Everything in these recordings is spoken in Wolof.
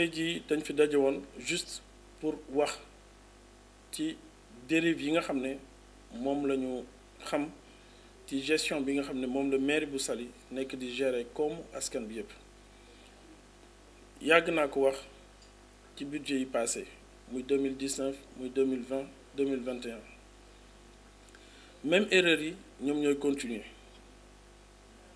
tey jii dañ fi daje woon juste pour wax ci dérive yi nga xam ne moom la ñu xam ci gestion bi nga xam ne moom la mairie bu Saly nekk di gérer comme askan bi yëpp yàgg naa ko wax ci budget yi passé muy 2019 muy 2020 2021 même erreur yi ñoom ñooy continuer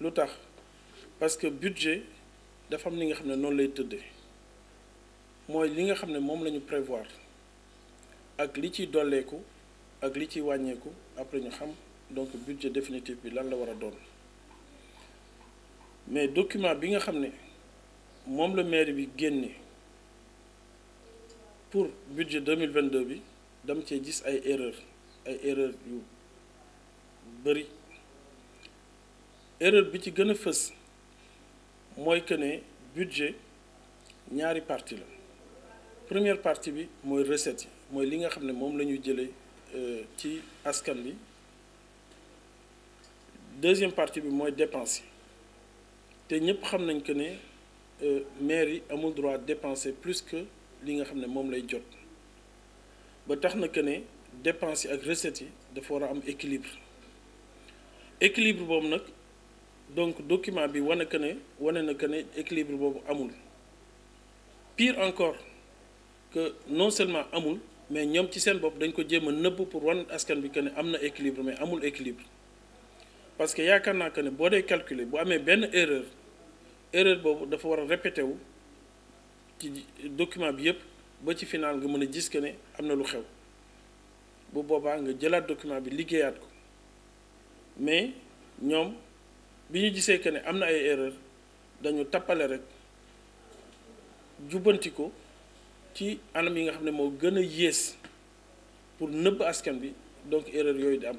lu tax parce que budget dafa am li nga xam ne noonu lay tëddee mooy li nga xam ne moom la ñu prévoir ak li ciy dolleeku ak li ciy wàññeeku après ñu xam donc budget définitif bi lan la war a doon mais document bi nga xam ne moom la mairie bi génne pour budget 2022 bi dam cee gis ay erreur yu bëri erreur bi ci gën a fës mooy que ne budget ñaari partie la première partie bi mooy recette yi mooy li nga xam ne moom la ñuy jëlee ci askan bi deuxième partie bi mooy dépense yi te ñëpp xam nañ que ne maire yi amul droit dépenser plus que li nga xam ne moom lay jot ba tax na que ne dépense yi ak recettes yi dafa war a am équilibre boobu nag donc document bi wane na que ne équilibre boobu amul pire encore que non seulement amul mais ñoom ci seen bopp dañ ko jéem a nëbb pour wan askan bi que ne am na équilibre mais amul équilibre parce que yaakaar naa que ne boo dee calculer bu amee benn erreur boobu dafa war a répété wu ci document bi yëpp ba ci final nga mën a gis que ne am na lu xew bu boobaa nga jëlaat document bi liggéeyaat ko mais ñoom bi ñu gisee que ne am na ay erreur dañu tappale rek jubbanti ko ci anam yi nga xam ne moo gën a yées pour nëbb askan bi donc erreur yooyu di am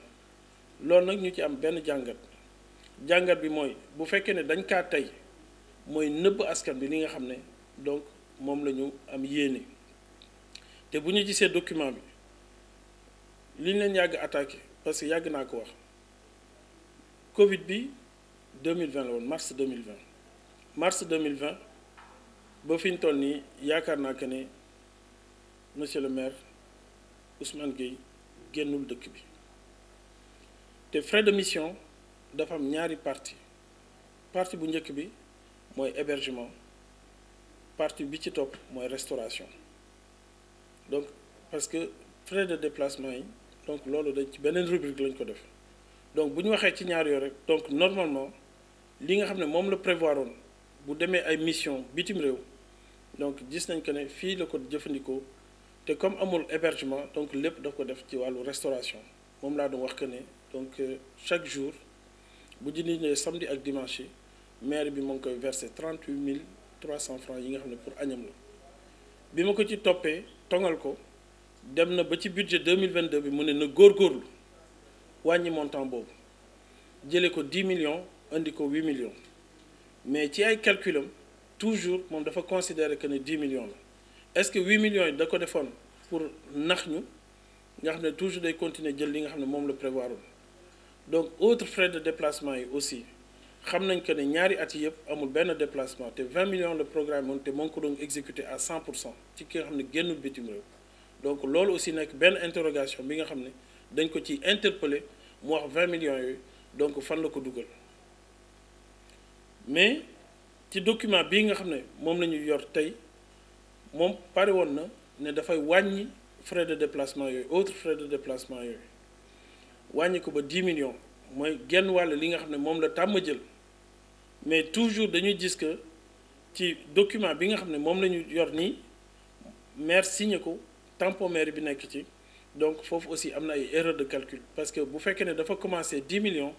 loolu nag ñu ci am benn jàngat bi mooy bu fekkee ne dañ kaa tey mooy nëbb askan bi li nga xam ne donc moom la ñu am yéene te bu ñu gisee document bi li ñu leen yàgg attaqué parce que yàgg naa ko wax Covid bi 2020 la woon mars 2020 ba fi ñu toll nii yaakaar naa que ne monsieur le maire Ousmane Gueye génnul dëkk bi te frais de mission dafa am ñaari partie bu njëkk bi mooy hébergement partie bi ci topp mooy restauration donc parce que frais de déplacement yi donc loolu dañ ci beneen rubrique lañ ko def donc bu ñu waxee ci ñaar yooyu rek donc normalement li nga xam ne moom la prévoir woon bu demee ay mission bitim réew donc gis nañ que ne fii la ko jëfandikoo te comme amul hébergement donc lépp daf ko def ci wàllu restauration moom laa doon wax que ne donc chaque jour bu jëndee samedi ak dimanche yi maire bi moo ngi koy verser 38 300 francs yi nga xam ne pour añam la bi ma ko ci toppee tongal ko dem na ba ci budget 2022 bi mu ne na góorgóorlu wàññi montant boobu jëlee ko 10 millions indi ko 8 millions mais ci ay calculam toujours moom dafa considérer que ne 10 millions la est-ce que 8 millions yi da ko defoon pour nax ñu nga xam ne toujours day continuer jël li nga xam ne moom la prévoir donc autres frais de déplacement yi aussi xam nañ que ne ñaari at yi yëpp amul benn déplacement te 20 millions le programme moom te moo ngi ko doon exécuté à 100% ci ki nga xam ne génnul bitim réew donc loolu aussi nekk benn interrogation bi nga xam ne dañ ko ci interpellé mu wax 20 millions yooyu donc fan la ko dugal mais ci document bii nga xam ne moom la ñu yor tey moom pare woon na ne dafay wàññi frais de déplacement yooyu autres frais de déplacement yooyu wàññi ko ba 10 millions mooy genn wàll li nga xam ne moom la tàmm jël mais toujours dañuy gis que ci document bi nga xam ne moom la ñu yor nii maire signé ko tampon maire bi nekk ci donc foofu aussi am na ay erreur de calcul parce que bu fekkee ne dafa commencé 10 millions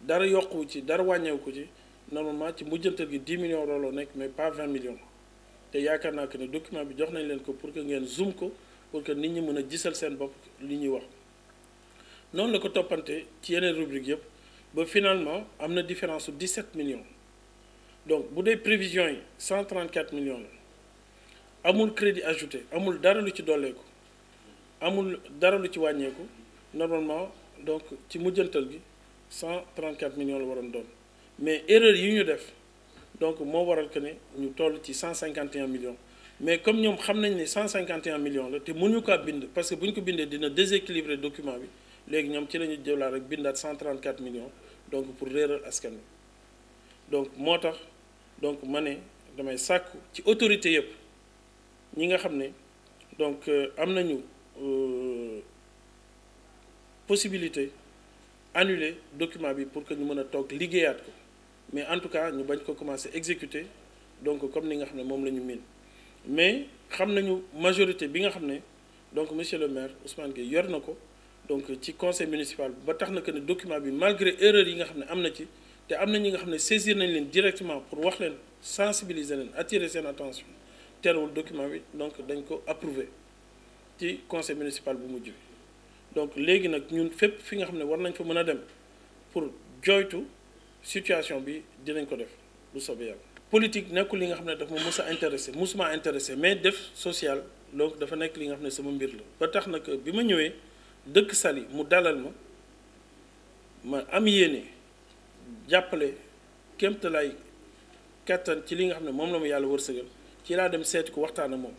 dara yokku ci dara wàññeeku ko ci normalement ci mujjantal gi 10 millions looloo nekk mais pas 20 millions te yaakaar naa que ne document bi jox nañ leen ko pour que ngeen zoom ko pour que nit ñi mën a gisal seen bopp li ñuy wax noonu la ko toppante ci yeneen rubrique yëpp ba finalement am na différence su 17 millions donc bu dee prévisions yi 134 millions la amul crédit ajouté amul dara lu ci dolleeku amul dara lu ci wàññeeku normalement donc ci mujjantal gi 134 millions la waroon doon mais erreur yi ñu def donc moo waral que ne ñu toll ci 151 millions mais comme ñoom xam nañ ne 151 millions la te mënuñu ko bind parce que bu ñu ko bindee dina déséquilibrer document bi léegi ñoom ci la ñu jëlaat rek bindaat 134 millions donc pour réeral askan wi donc moo tax donc ma ne damay sàkku ci autorité yëpp ñi nga xam ne donc am nañu possibilité annuler document bi pour que ñu mën a toog liggéeyaat ko mais en tout cas ñu bañ ko commencer exécuter donc comme ni nga xam ne moom la ñu miin mais xam nañu majorité bi nga xam ne donc monsieur le maire Ousmane Gueye yor na ko donc ci conseil municipal ba tax na que ne document bi malgré erreur yi nga xam ne am na ci te am na ñi nga xam ne saisir nañ leen directement pour wax leen sensibiliser leen attirer seen attention terewul document bi donc dañ ko approuvé ci conseil municipal bu mujj bi donc léegi nag ñun fépp fi nga xam ne war nañ fa mën a dem pour joytu situation bi dinañ ko def lu soobee yàlla. politique nekkul li nga xam ne daf ma mës a intéressé musuma intéressé mais def social donc dafa nekk li nga xam ne sama mbir la ba tax nag bi ma ñëwee dëkk Saly mu dalal ma am yéene jàppale kéemtalaay kattan ci li nga xam ne moom la ma yàlla wërsëgal ci laa dem seeti ko waxtaan ak moom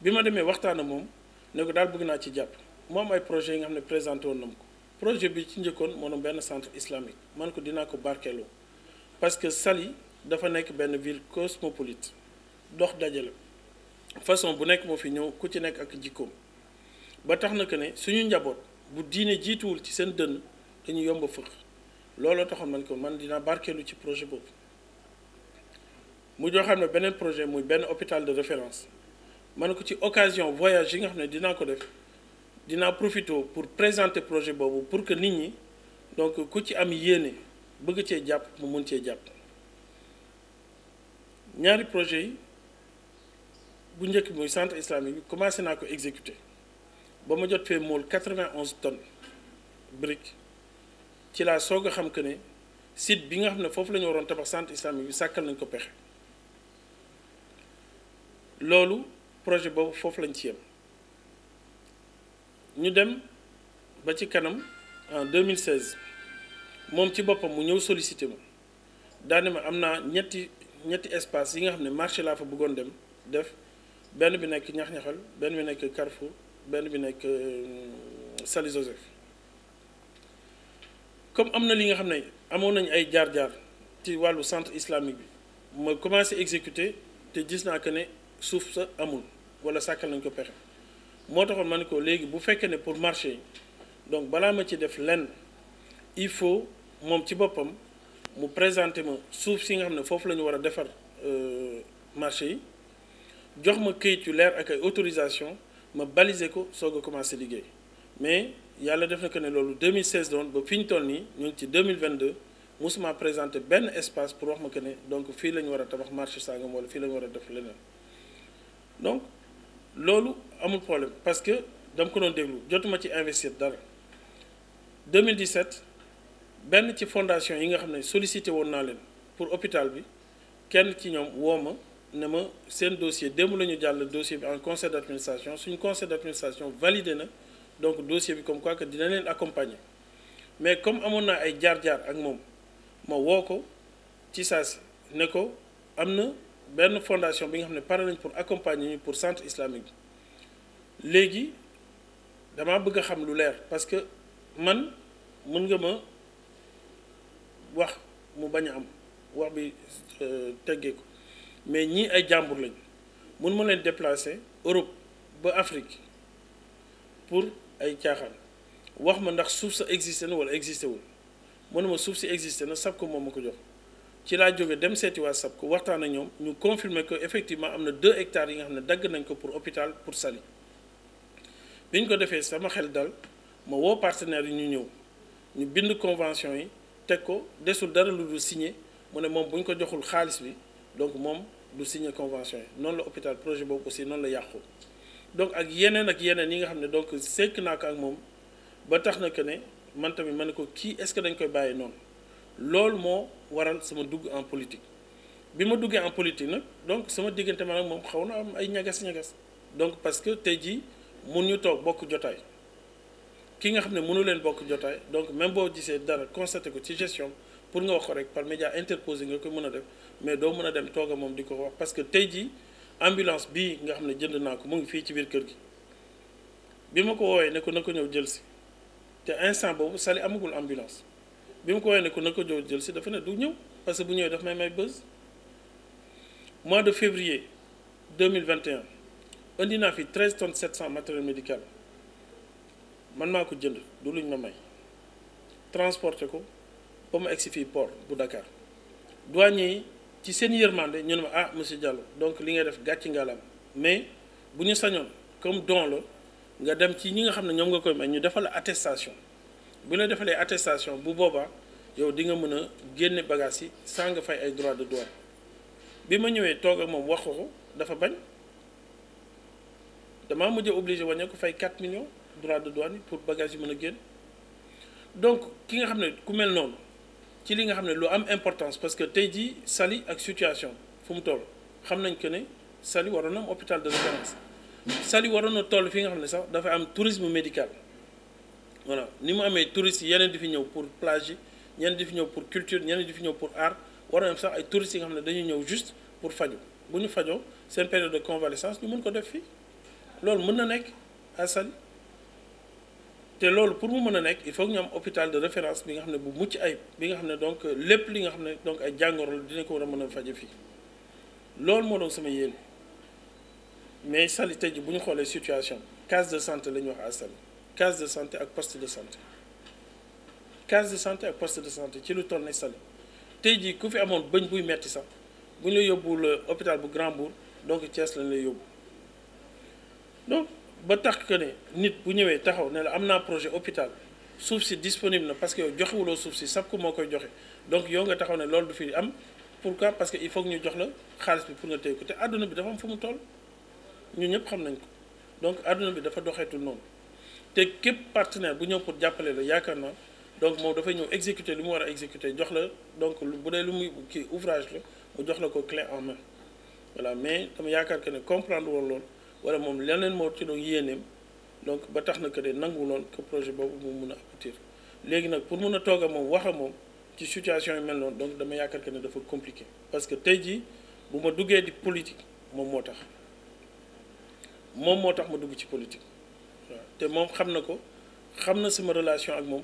bi ma demee waxtaan ak moom ne ko daal bëgg naa ci jàpp moom ay projet yi nga xam ne présenté woon na ma ko projet bi ci njëkkoon moo doon benn centre islamique man ko dinaa ko barkeeloo parce que Saly dafa nekk benn ville cosmopolite dox dajale façon bu nekk moo fi ñëw ku ci nekk ak jikkoom ba tax na que ne suñu njaboot bu diine jiituwul ci seen dënn dañu yomb a fëq looloo taxoon man ko man dinaa barkeelu ci projet boobu mu joo xam ne beneen projet muy benn hôpital de référence man ko ci occasion voyage yi nga xam ne dinaa ko def dinaa profité pour présenter projet boobu pour que nit ñi donc ku ci am yéene bëgg cee jàpp mu mun cee jàpp ñaari projet yi bu njëkk muy centre islamique bi commencé naa ko exécuter ba ma jot fee mool 91 tonnes briques ci laa soog a xam que ne site bi nga xam ne foofu la ñu waroon tabax centre islamique bi sàkkal nañ ko pexe loolu projet boobu foofu lañ ci yem ñu dem ba ci kanam en 2016 moom ci boppam mu ñëw sollicité ma daane ma am naa ñetti espace yi nga xam ne marché laa fa bëggoon dem def benn bi nekk ñax-ñaxal benn bi nekk Carrefour benn bi nekk Saly Joseph comme am na li nga xam ne amoon nañu ay jaar-jaar ci wàllu centre islamique bi ma commencé exécuter te gis naa que ne suuf sa amul wala sàkkal nañ ko pexe moo taxoon ma ne ko léegi bu fekkee ne pour marché yi donc balaa ma ci def lenn il faut moom ci boppam mu présenter ma suuf si nga xam ne foofu la ñu war a defar marché yi jox ma këyit yu leer ak ay autorisation ma baliser ko soog a commencé liggéey mais yàlla def na que ne loolu 2016 doon ba fi ñu toll nii ñu ngi ci 2022 musuma présenté benn espace pour wax ma que ne donc fii la ñu war a tabax marché sangam wala fii la ñu war a def leneen donc loolu amul problème parce que dama ko doon déglu jotuma ci investir dara 2017 benn ci fondation yi nga xam ne sollicité woon naa leen pour hôpital bi kenn ci ñoom woo ma ne ma seen dossier démb la ñu jàll dossier bi en conseil d'administration suñu conseil d'administration validé na donc dossier bi comme quoi que dina leen accompagner mais comme amoon naa ay jaar-jaar ak moom ma woo ko ci saa si ne ko am na benn fondation bi nga xam ne pare nañ pour accompagner ñu pour centre islamique bi léegi damaa bëgg a xam lu leer parce que man mën nga ma wax mu bañ a am wax bi teggee ko mais ñii ay jàmbur lañ mun ma leen déplacer Europe ba Afrique pour ay caaxaan wax ma ndax suuf sa existé na wala existé wul mënuma suuf si existé na SAPCO moom ma ko jox ci laa jóge dem seeti waa SAPCO waxtaan ak ñoom ñu confirmer que effectivement am na 2 hectares yi nga xam ne dagg nañ ko pour hôpital pour Saly bi ñu ko defee sama xel dal ma woo partenaires yi ñu ñëw ñu bind convention yi teg ko desul dara lu dul signé mu ne moom bu ñu ko joxul xaalis bi donc moom du signé convention yi noonu la hôpital projet boobu aussi noonu la yàqu donc ak yeneen yi nga xam ne donc sekk naa ko ak moom ba tax na que ne man tamit ma ne ko kii est-ce que dañ koy bàyyi noonu loolu moo waral sama dugg en politique bi ma duggee en politique nag donc sama diggante man ak moom xaw na am ay ñagas-ñagas donc parce que tey jii mun ñu toog bokk jotaay ki nga xam ne mënu leen bokk jotaay donc même boo gisee dara constaté ko ci gestion pour nga wax ko rek par média interposé nga ko mën a def mais doo mën a dem toog a moom di ko wax parce que tey jii ambulance bii nga xam ne jënd naa ko mu ngi fii ci biir kër gi bi ma ko woowee ne ko na ko ñëw jël si te instant boobu Saly amagul ambulance bi ma ko woowee ne ko na ko ñëw jël si dafa ne du ñëw parce que bu ñëwee daf may buzz. Mois de février 2021 indi naa fi 13 tonnes 700 matériel médical man maa ko jënd du luñ ma may transporté ko ba ma egsi fii port bu Dakar douanier yi ci seen yërmande ñu ne ma ah monsieur Diallo donc li ngay def gàcci ngalam mais bu ñu sañoon comme don la nga dem ci ñi nga xam ne ñoom nga koy may ñu defal la attestation bu la defalee attestation bu boobaa yow di nga mën a génne bagages yi sans nga fay ay droits de douane bi ma ñëwee toog ak moom wax ko dafa bañ damaa mujj obligé wàññi ko fay 4 millions droits de douane yi pour bagages yi mën a génn donc ki nga xam ne ku mel noonu ci li nga xam ne lu am importance parce que tey jii Saly ak situation fu mu toll xam nañ que ne Saly waroon na am hôpital de référence Saly waroon na toll fi nga xam ne sax dafa am tourisme médical voilà ni mu amee touristes yi yeneen di fi ñëw pour plage yi ñeneen di fi ñëw pour culture ñeneen di fi ñëw pour art waroon am sax ay touristes yi nga xam ne dañuy ñëw juste pour faju bu ñu fajoo seen période de convalescence ñu mën ko def fii loolu mën na nekk à Saly te loolu pour mu mën a nekk il faut que ñu am hôpital de référence bi nga xam ne bu mucc ayib bi nga xam ne donc lépp li nga xam ne donc ay jàngoro la dina ko war a mën a faje fii loolu moo doon sama yéene mais Saly tey ji bu ñu xoolee situation case de santé la ñuy wax à Saly case de santé ak poste de santé case de santé ak poste de santé ci lu toll ne Saly tey jii ku fi amoon bëñ buy metti sax bu ñu la yóbbul hôpital bu Grand-Bourg donc Thiès lañ lay yóbbu donc ba tax que ne nit bu ñëwee taxaw ne la am naa projet hôpital suuf si disponible na parce que yow joxewuloo suuf si SAPCO moo koy joxe donc yow nga taxaw ne loolu du fi am pourquoi parce que il faut que ñu jox la xaalis bi pour nga téye ko te àdduna bi dafa am fu mu toll ñun ñëpp xam nañ ko donc àdduna bi dafa doxeetul noonu te képp partenaire bu ñëw pour jàppale la yaakaar naa donc moom dafay ñëw exécuter li mu war a exécuter jox la donc bu dee lu muy kii ouvrage la mu jox la ko clé en main voilà mais dama yaakaar que ne comprendre woon loolu wala moom leneen moo ci doon yéeneem donc ba tax na que de nanguwuloon que projet boobu mu mun a aboutir léegi nag pour mun a toog a moom wax a moom ci situation yi mel noonu donc dama yaakaar que ne dafa compliqué parce que tey jii bu ma duggee di politique moom moo tax ma dugg ci politique waaw te moom xam na ko xam na sama relation ak moom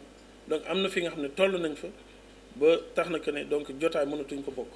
donc am na fi nga xam ne toll nañ fa ba tax na que ne donc jotaay mënatuñ ko bokk